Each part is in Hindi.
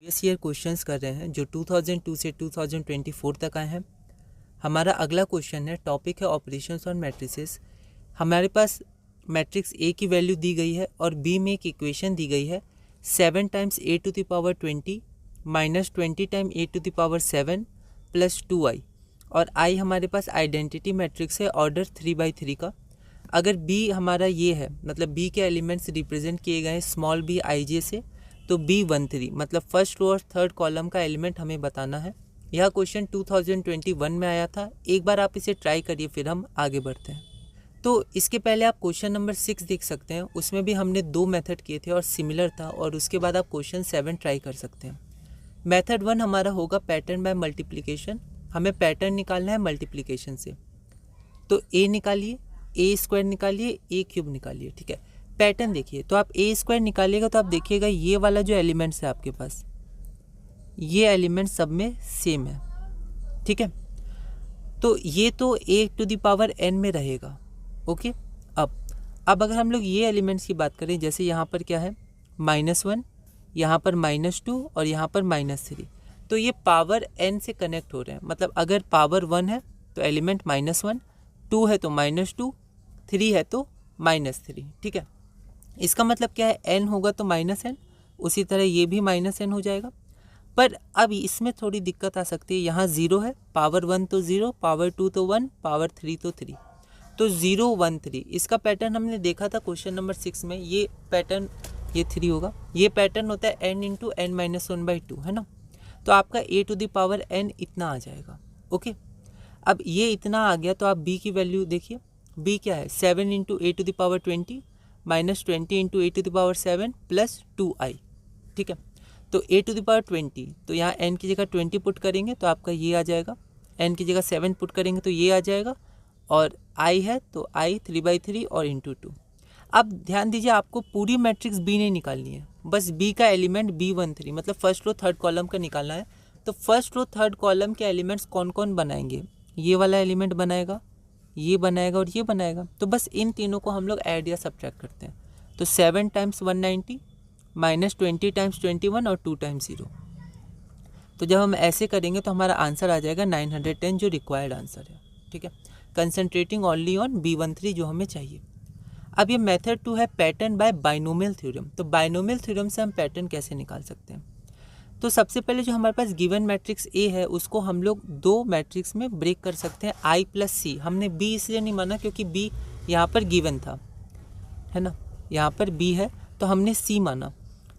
प्रीवियस ईयर क्वेश्चंस कर रहे हैं जो 2002 से 2024 तक आए हैं। हमारा अगला क्वेश्चन है, टॉपिक है ऑपरेशंस ऑन मैट्रिसेस। हमारे पास मैट्रिक्स ए की वैल्यू दी गई है और बी में एक इक्वेशन दी गई है 7 times a to the power 20 minus 20 time a to the power 7 plus 2i, और i हमारे पास आइडेंटिटी मैट्रिक्स है ऑर्डर 3/3 का। अगर b हमारा ये है, मतलब b के एलिमेंट्स रिप्रेजेंट किए गए हैं स्मॉल b ij से, तो B13 मतलब फर्स्ट रो और थर्ड कॉलम का एलिमेंट हमें बताना है। यह क्वेश्चन 2021 में आया था। एक बार आप इसे ट्राई करिए, फिर हम आगे बढ़ते हैं। तो इसके पहले आप क्वेश्चन नंबर 6 देख सकते हैं, उसमें भी हमने 2 मेथड किए थे और सिमिलर था, और उसके बाद आप क्वेश्चन 7 ट्राई कर सकते हैं। मेथड 1 हमारा होगा पैटर्न बाय मल्टीप्लिकेशन। हमें पैटर्न निकालना है मल्टीप्लिकेशन से, तो a निकालिए, a² निकालिए, a³ निकालिए। ठीक है, पैटर्न देखिए, तो आप a² निकालिएगा तो आप देखिएगा ये वाला जो एलिमेंट्स है आपके पास, ये एलिमेंट सब में सेम है। ठीक है, तो ये तो a to the power n में रहेगा। ओके, अब अगर हम लोग ये एलिमेंट्स की बात करें, जैसे यहाँ पर क्या है -1, यहाँ पर -2 और यहाँ पर -3, तो ये पावर n से कनेक्ट हो रहे हैं। मतलब अगर पावर 1 है तो एलिमेंट -1, 2 है तो -2, 3 है तो -3। ठीक है, इसका मतलब क्या है, n होगा तो -n, उसी तरह ये भी -n हो जाएगा। पर अब इसमें थोड़ी दिक्कत आ सकती है, यहाँ 0 है, पावर 1 तो 0, पावर 2 तो 1, पावर 3 तो 3, तो 0 1 3। इसका पैटर्न हमने देखा था क्वेश्चन नंबर 6 में। ये पैटर्न, ये 3 होगा, ये पैटर्न होता है n इंटू n-1/2, है ना। तो आपका a to the power n इतना आ जाएगा। ओके, अब ये इतना आ गया तो आप b की वैल्यू देखिए। b क्या है, 7 into a to the power 20 minus 20 into a to the power 7 plus 2i। ठीक है, तो a टू द पावर 20, तो यहाँ n की जगह 20 पुट करेंगे तो आपका ये आ जाएगा, n की जगह 7 पुट करेंगे तो ये आ जाएगा, और i है तो i 3/3 और इंटू 2। अब ध्यान दीजिए, आपको पूरी मैट्रिक्स b नहीं निकालनी है, बस b का एलिमेंट B13 मतलब फर्स्ट रो थर्ड कॉलम का निकालना है। तो फर्स्ट रो थर्ड कॉलम के एलिमेंट्स कौन कौन बनाएंगे, ये वाला एलिमेंट बनाएगा, ये बनाएगा और ये बनाएगा। तो बस इन तीनों को हम लोग ऐड या सब्ट्रैक्ट करते हैं। तो 7 टाइम्स 190 माइनस 20 टाइम्स 21 और 2 टाइम्स 0। तो जब हम ऐसे करेंगे तो हमारा आंसर आ जाएगा 910, जो रिक्वायर्ड आंसर है। ठीक है, कंसंट्रेटिंग ओनली ऑन B13 जो हमें चाहिए। अब ये मेथड 2 है पैटर्न बाय बाइनोमियल थ्योरम। तो बाइनोमियल थ्योरम से हम पैटर्न कैसे निकाल सकते हैं। तो सबसे पहले जो हमारे पास गिवन मैट्रिक्स A है, उसको हम लोग 2 मैट्रिक्स में ब्रेक कर सकते हैं, I प्लस C। हमने B इसलिए नहीं माना क्योंकि B यहाँ पर गिवन था, है ना, यहाँ पर B है तो हमने C माना।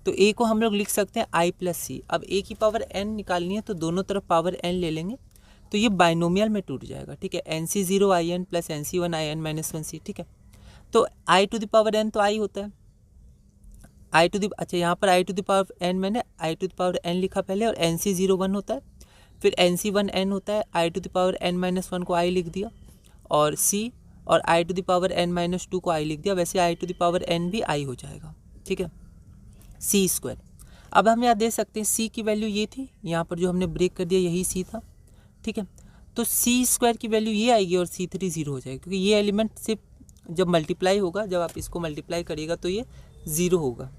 तो A को हम लोग लिख सकते हैं I प्लस C। अब A की पावर n निकालनी है तो दोनों तरफ पावर n ले लेंगे, तो ये बाइनोमियल में टूट जाएगा। ठीक है, NC0IN प्लस NC1IN-1C। ठीक है, तो I to the power n तो I होता है, आई टू द, अच्छा यहाँ पर आई टू द पावर n, मैंने आई टू द पावर n लिखा पहले, और NC01 होता है, फिर NC1n होता है, आई टू द पावर n-1 को I लिख दिया, और C और आई टू द पावर n-2 को I लिख दिया। वैसे आई टू द पावर n भी I हो जाएगा। ठीक है, C²। अब हम यहाँ दे सकते हैं C की वैल्यू ये थी, यहाँ पर जो हमने ब्रेक कर दिया यही C था। ठीक है, तो C² की वैल्यू ये आएगी और C3 0 हो जाएगा, क्योंकि ये एलिमेंट सिर्फ जब मल्टीप्लाई होगा, जब आप इसको मल्टीप्लाई करिएगा तो ये 0 होगा।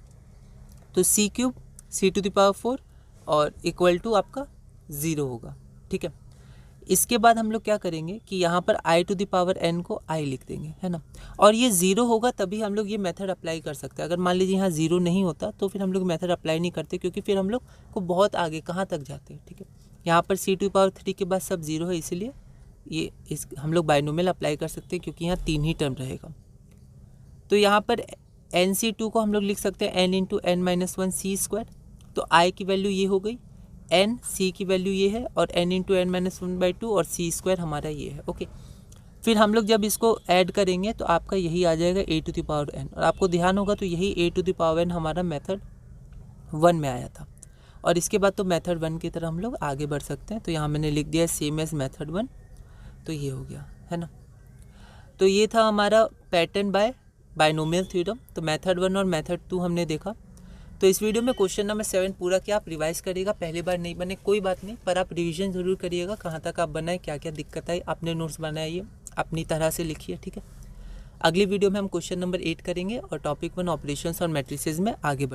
तो C³ C to the power 4 और इक्वल टू आपका 0 होगा। ठीक है, इसके बाद हम लोग क्या करेंगे कि यहाँ पर I to the power n को I लिख देंगे, है ना, और ये 0 होगा तभी हम लोग ये मेथड अप्लाई कर सकते हैं। अगर मान लीजिए यहाँ 0 नहीं होता तो फिर हम लोग मेथड अप्लाई नहीं करते, क्योंकि फिर हम लोग को बहुत आगे कहाँ तक जाते हैं। ठीक है, यहाँ पर C टू द पावर 3 के बाद सब 0 है, इसीलिए ये हम लोग बाइनोमियल अप्लाई कर सकते हैं, क्योंकि यहाँ 3 ही टर्म रहेगा। तो यहाँ पर NC2 को हम लोग लिख सकते हैं n इंटू n-1 C²। तो I की वैल्यू ये हो गई, n C की वैल्यू ये है, और n इंटू n-1/2 और C² हमारा ये है। ओके, फिर हम लोग जब इसको ऐड करेंगे तो आपका यही आ जाएगा a to the power n, और आपको ध्यान होगा तो यही a to the power n हमारा मेथड 1 में आया था। और इसके बाद तो मेथड 1 की तरह हम लोग आगे बढ़ सकते हैं। तो यहाँ मैंने लिख दिया सेम एज मेथड 1, तो ये हो गया, है ना। तो ये था हमारा पैटर्न बाय बाइनोमियल थ्योरम। तो मेथड 1 और मेथड 2 हमने देखा। तो इस वीडियो में क्वेश्चन नंबर 7 पूरा किया। आप रिवाइज करिएगा, पहली बार नहीं बने कोई बात नहीं, पर आप रिवीजन ज़रूर करिएगा, कहाँ तक आप बनाए, क्या क्या दिक्कत आई, अपने नोट्स बनाइए, अपनी तरह से लिखिए। ठीक है, अगली वीडियो में हम क्वेश्चन नंबर 8 करेंगे और टॉपिक 1 ऑपरेशंस और मैट्रिसेस में आगे बढ़